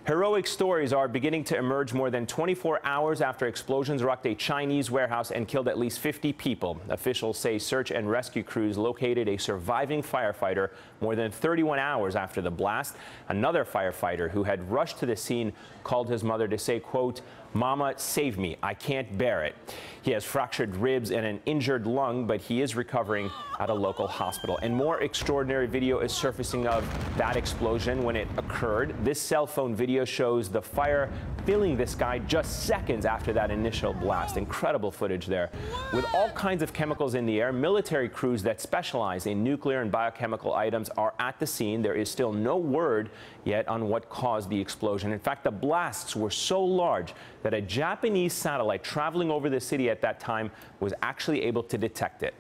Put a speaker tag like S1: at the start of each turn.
S1: Heroic stories are beginning to emerge more than 24 hours after explosions rocked a Chinese warehouse and killed at least 50 people. Officials say search and rescue crews located a surviving firefighter more than 31 hours after the blast. Another firefighter who had rushed to the scene called his mother to say, quote, "Mama, save me. I can't bear it." He has fractured ribs and an injured lung, but he is recovering at a local hospital. And more extraordinary video is surfacing of that explosion when it occurred. This cell phone video shows the fire filling the sky just seconds after that initial blast. Incredible footage there. With all kinds of chemicals in the air, military crews that specialize in nuclear and biochemical items are at the scene. There is still no word yet on what caused the explosion. In fact, the blasts were so large that a Japanese satellite traveling over the city at that time was actually able to detect it.